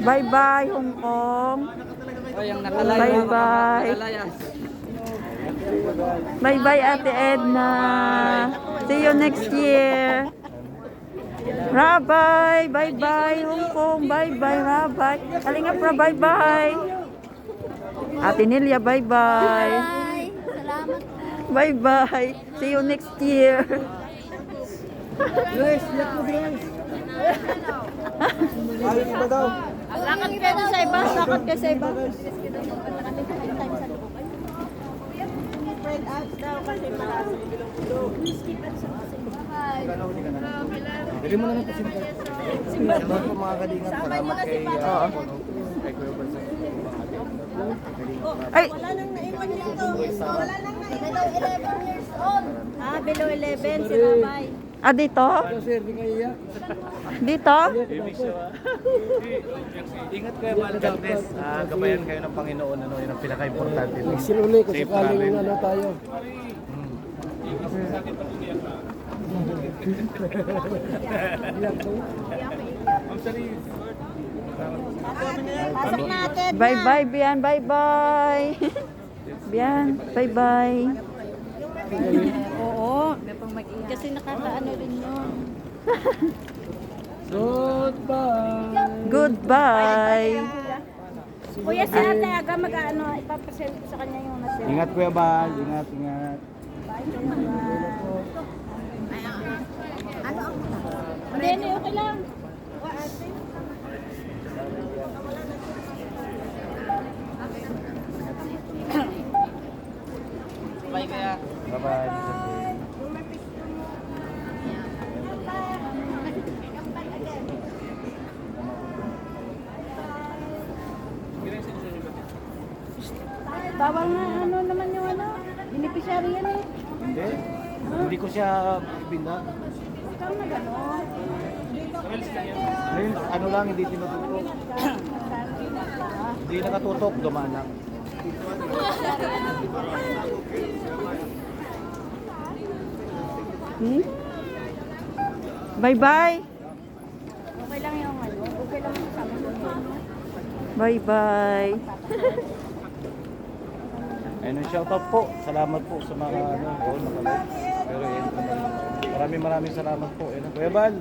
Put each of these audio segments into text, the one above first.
Bye-bye, Hong Kong. Bye-bye. Bye-bye, Ate Edna. See you next year. Rabay, bye-bye, Hong Kong. Bye-bye, Rabay. Kalingap na, bye-bye. Ate Nelia, bye-bye. Salamat. Bye-bye. See you next year. Guys, yak mo guys. Ayun iba daw. Lakad kayo sa iba, lakad kayo sa iba. Spread out daw kasi malakas. Dali mo na ng pasimba. Simba po mga kalingap. Salamat kay kay Kuya Bansa. Ay, Wala nang naiwan dito. Wala nang naiwan. Below 11 years old. Ah, below 11 si Rabay. dito? Sir, di kayo iyak. Dito? Ingat kayo, man. God bless. Gabayan kayo ng Panginoon. Ano, yun ang pinaka-importante. Siluli kasi kaling ano tayo. Pasok natin. Bye-bye, Bian. Bye-bye. Bian, bye-bye. Oo, kasi nakakaano rin yun. Goodbye. Goodbye. Kuya, si ate aga mag-ano, ipapasend ko sa kanya yung nasend. Ingat Kuya Bal. Ingat, ingat. Hindi, okay lang. Bye kaya. Bye-bye. Bawal na ano naman yung ano, beneficiary yan eh. Hindi. Hindi ko siya ibinda. Ikaw na gano'n. Ngayon, ano lang, hindi tinututok. Hindi nakatutok, dumaan lang. Bye-bye. Okay lang yung ano, okay lang yung sabi ko. Bye-bye. Ayun, shoutout po. Salamat po sa mga ano, nakalive. Pero yun, maraming salamat po. Ayun, Kuya Bal.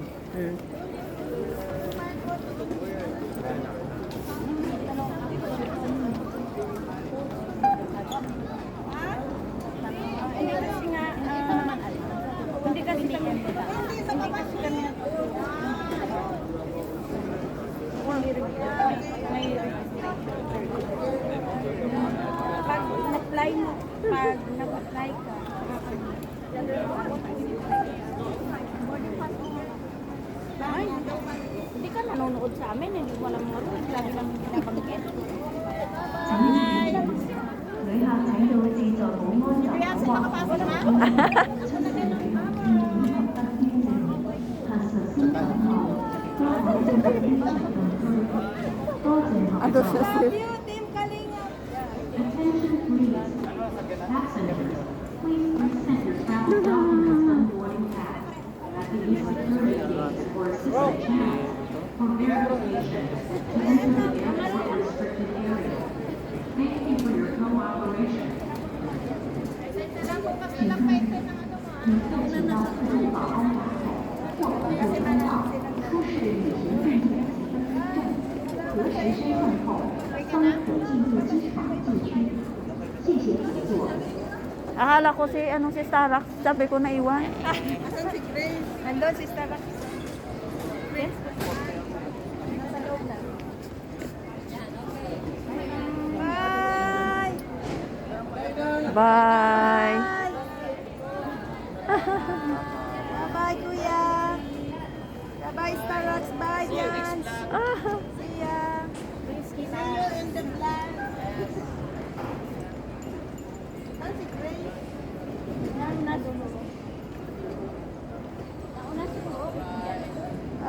Hindi kasi nga, hindi kasi kami, hindi kasi kami pag nag-apply mo, pag nag-apply ka, ay, hindi ka nanonood sa amin, hindi mo alam mga rules, lagi lang binabanggit. Kaya sa nakapasok na? Ano siya siya? Team Kalinga. Akala ko si Starrock, sabi ko naiwan. Asan si Grace? Nandun si Starbucks. Grace? Bye! Bye. Bye-bye, Kuya! Bye-bye, Starbucks! Bye, Jans! See ya! See you in the vlog! Saan si Grace?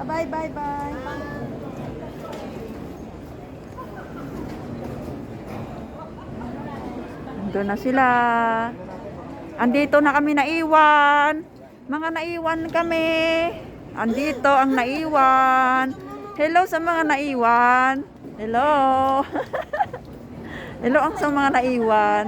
Bye, bye, bye. Doon na sila. Andito na kami naiwan. Mga naiwan kami. Andito ang naiwan. Hello sa mga naiwan. Hello. Hello ang sa mga naiwan.